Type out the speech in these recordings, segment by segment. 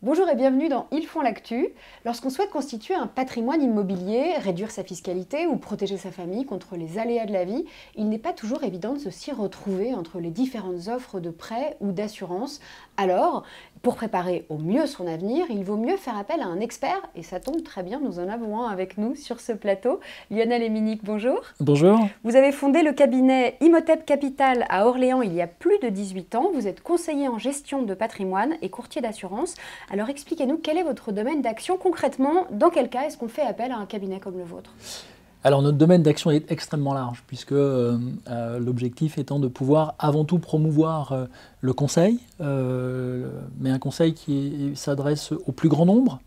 Bonjour et bienvenue dans Ils font l'actu. Lorsqu'on souhaite constituer un patrimoine immobilier, réduire sa fiscalité ou protéger sa famille contre les aléas de la vie, il n'est pas toujours évident de s'y retrouver entre les différentes offres de prêt ou d'assurance. Alors, pour préparer au mieux son avenir, il vaut mieux faire appel à un expert, et ça tombe très bien, nous en avons un avec nous sur ce plateau. Lionel Eminic, bonjour. Bonjour. Vous avez fondé le cabinet Imhotep Capital à Orléans il y a plus de 18 ans. Vous êtes conseiller en gestion de patrimoine et courtier d'assurance. Alors expliquez-nous quel est votre domaine d'action concrètement. Dans quel cas est-ce qu'on fait appel à un cabinet comme le vôtre? Alors notre domaine d'action est extrêmement large puisque l'objectif étant de pouvoir avant tout promouvoir le conseil, mais un conseil qui s'adresse au plus grand nombre,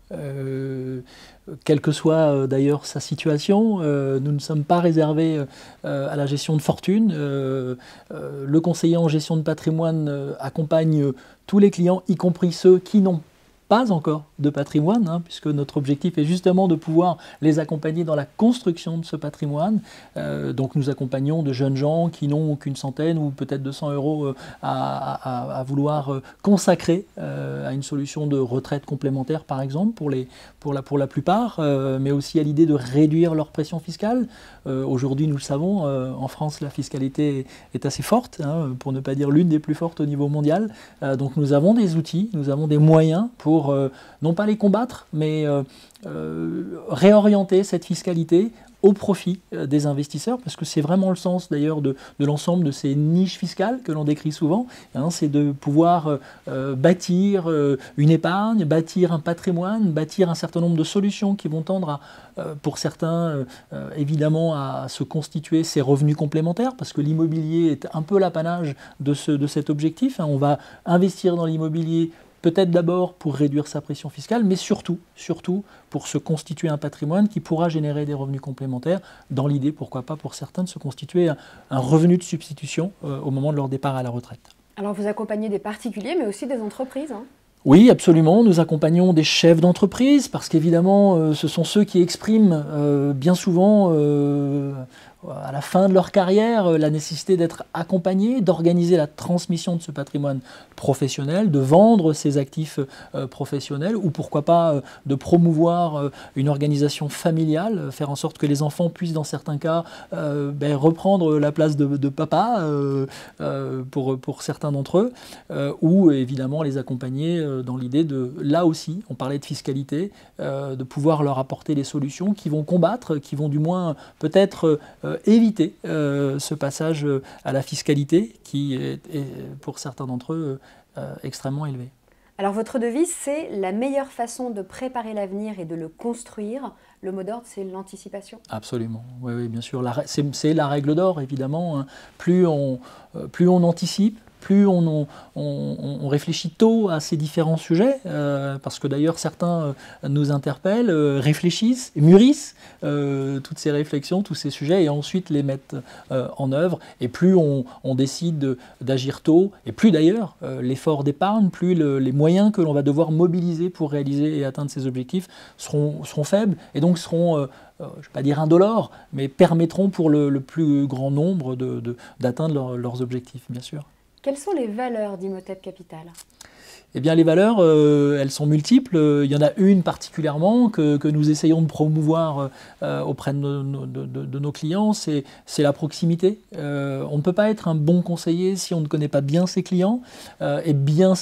quelle que soit d'ailleurs sa situation. Nous ne sommes pas réservés à la gestion de fortune. Le conseiller en gestion de patrimoine accompagne tous les clients, y compris ceux qui n'ont pas encore de patrimoine, puisque notre objectif est justement de pouvoir les accompagner dans la construction de ce patrimoine. Donc nous accompagnons de jeunes gens qui n'ont qu'une centaine ou peut-être 200 euros à vouloir consacrer à une solution de retraite complémentaire par exemple pour la plupart, mais aussi à l'idée de réduire leur pression fiscale. Aujourd'hui nous le savons, en France la fiscalité est assez forte, pour ne pas dire l'une des plus fortes au niveau mondial. Donc nous avons des outils, nous avons des moyens pour non pas les combattre, mais réorienter cette fiscalité au profit des investisseurs, parce que c'est vraiment le sens d'ailleurs de l'ensemble de ces niches fiscales que l'on décrit souvent, c'est de pouvoir bâtir une épargne, bâtir un patrimoine, bâtir un certain nombre de solutions qui vont tendre pour certains évidemment à se constituer ces revenus complémentaires, parce que l'immobilier est un peu l'apanage de cet objectif. On va investir dans l'immobilier peut-être d'abord pour réduire sa pression fiscale, mais surtout pour se constituer un patrimoine qui pourra générer des revenus complémentaires, dans l'idée, pourquoi pas pour certains, de se constituer un revenu de substitution au moment de leur départ à la retraite. Alors vous accompagnez des particuliers, mais aussi des entreprises, Oui, absolument. Nous accompagnons des chefs d'entreprise, parce qu'évidemment, ce sont ceux qui expriment bien souvent à la fin de leur carrière, la nécessité d'être accompagnés, d'organiser la transmission de ce patrimoine professionnel, de vendre ses actifs professionnels, ou pourquoi pas de promouvoir une organisation familiale, faire en sorte que les enfants puissent dans certains cas reprendre la place de papa pour certains d'entre eux, ou évidemment les accompagner dans l'idée de, là aussi, on parlait de fiscalité, de pouvoir leur apporter des solutions qui vont combattre, qui vont du moins peut-être éviter ce passage à la fiscalité qui est pour certains d'entre eux extrêmement élevé. Alors votre devise, c'est la meilleure façon de préparer l'avenir et de le construire. Le mot d'ordre, c'est l'anticipation. Absolument, oui, bien sûr. C'est la règle d'or, évidemment. Plus on anticipe, plus on réfléchit tôt à ces différents sujets, parce que d'ailleurs certains nous interpellent, réfléchissent, mûrissent toutes ces réflexions, tous ces sujets, et ensuite les mettent en œuvre. Et plus on décide d'agir tôt, et plus d'ailleurs l'effort d'épargne, plus les moyens que l'on va devoir mobiliser pour réaliser et atteindre ces objectifs seront faibles, et donc seront je ne vais pas dire indolores, mais permettront pour le plus grand nombre d'atteindre leurs objectifs, bien sûr. Quelles sont les valeurs d'Imhotep Capital ? Eh bien, les valeurs, elles sont multiples. Il y en a une particulièrement que nous essayons de promouvoir auprès de nos clients, c'est la proximité. On ne peut pas être un bon conseiller si on ne connaît pas bien ses clients. Et bien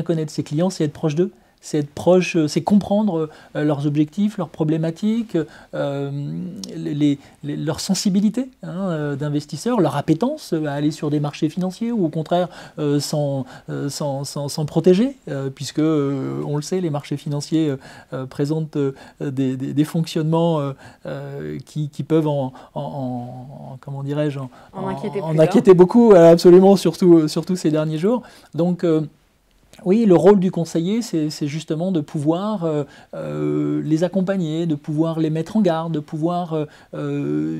connaître ses clients, c'est être proche d'eux. C'est être proche, c'est comprendre leurs objectifs, leurs problématiques, leur sensibilité d'investisseurs, leur appétence à aller sur des marchés financiers ou au contraire s'en protéger, puisque on le sait, les marchés financiers présentent des fonctionnements qui peuvent comment dirais-je, en inquiéter beaucoup, absolument, surtout ces derniers jours. Donc oui, le rôle du conseiller, c'est justement de pouvoir les accompagner, de pouvoir les mettre en garde, de pouvoir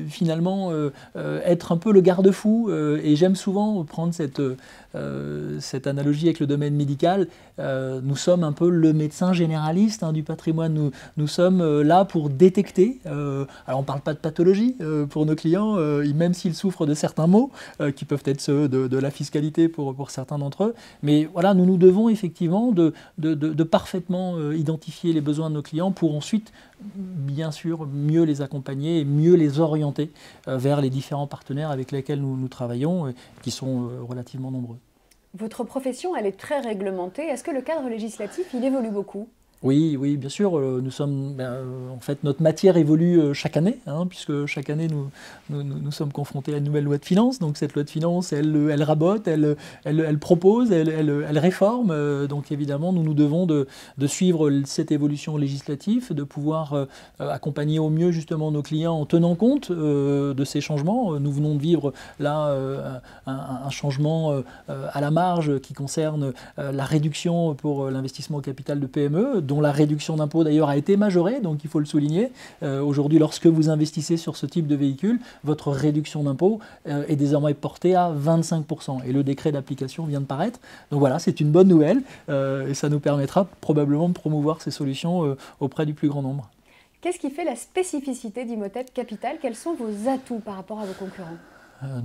finalement être un peu le garde-fou. Et j'aime souvent prendre cette analogie avec le domaine médical. Nous sommes un peu le médecin généraliste du patrimoine. Nous sommes là pour détecter. Alors on ne parle pas de pathologie pour nos clients, même s'ils souffrent de certains maux, qui peuvent être ceux de la fiscalité pour certains d'entre eux. Mais voilà, nous devons effectivement de parfaitement identifier les besoins de nos clients pour ensuite, bien sûr, mieux les accompagner et mieux les orienter vers les différents partenaires avec lesquels nous travaillons, qui sont relativement nombreux. Votre profession, elle est très réglementée. Est-ce que le cadre législatif, il évolue beaucoup ? Oui, oui, bien sûr. Nous sommes, en fait, notre matière évolue chaque année, puisque chaque année nous sommes confrontés à une nouvelle loi de finances. Donc cette loi de finances, elle rabote, elle propose, elle réforme. Donc évidemment, nous nous devons de suivre cette évolution législative, de pouvoir accompagner au mieux justement nos clients en tenant compte de ces changements. Nous venons de vivre là un changement à la marge qui concerne la réduction pour l'investissement au capital de PME, dont la réduction d'impôt d'ailleurs a été majorée, donc il faut le souligner. Aujourd'hui, lorsque vous investissez sur ce type de véhicule, votre réduction d'impôt est désormais portée à 25%. Et le décret d'application vient de paraître. Donc voilà, c'est une bonne nouvelle et ça nous permettra probablement de promouvoir ces solutions auprès du plus grand nombre. Qu'est-ce qui fait la spécificité d'Imhotep Capital? Quels sont vos atouts par rapport à vos concurrents?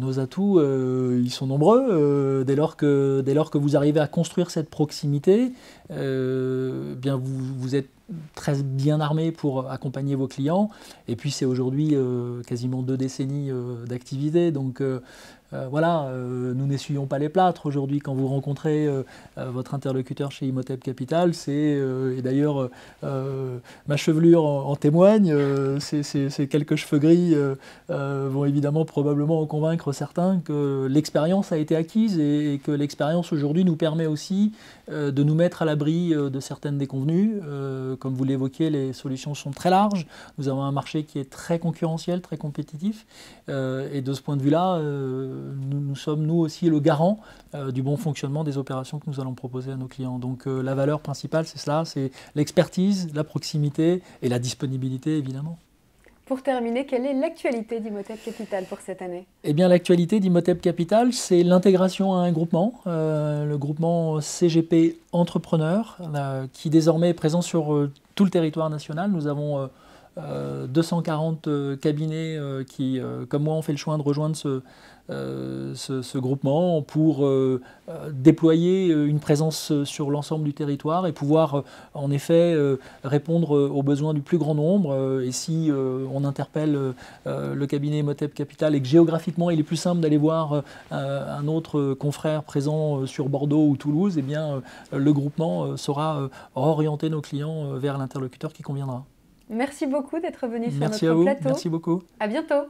Nos atouts, ils sont nombreux. Dès lors que vous arrivez à construire cette proximité, bien vous êtes très bien armé pour accompagner vos clients. Et puis c'est aujourd'hui quasiment 2 décennies d'activité. Donc voilà, nous n'essuyons pas les plâtres aujourd'hui quand vous rencontrez votre interlocuteur chez Imhotep Capital. Et d'ailleurs ma chevelure en témoigne. Ces quelques cheveux gris vont évidemment probablement en convaincre certains que l'expérience a été acquise et que l'expérience aujourd'hui nous permet aussi de nous mettre à l'abri de certaines déconvenues. Comme vous l'évoquiez, les solutions sont très larges. Nous avons un marché qui est très concurrentiel, très compétitif. Et de ce point de vue-là, nous sommes nous aussi le garant du bon fonctionnement des opérations que nous allons proposer à nos clients. Donc la valeur principale, c'est cela, c'est l'expertise, la proximité et la disponibilité, évidemment. Pour terminer, quelle est l'actualité d'Imhotep Capital pour cette année? Eh bien, l'actualité d'Imhotep Capital, c'est l'intégration à un groupement, le groupement CGP Entrepreneurs, qui désormais est présent sur tout le territoire national. Nous avons 240 cabinets qui, comme moi, ont fait le choix de rejoindre ce groupement pour déployer une présence sur l'ensemble du territoire et pouvoir en effet répondre aux besoins du plus grand nombre. Et si on interpelle le cabinet Imhotep Capital et que géographiquement il est plus simple d'aller voir un autre confrère présent sur Bordeaux ou Toulouse, eh bien le groupement saura orienter nos clients vers l'interlocuteur qui conviendra. Merci beaucoup d'être venu sur Merci notre à vous. plateau. Merci beaucoup. À bientôt.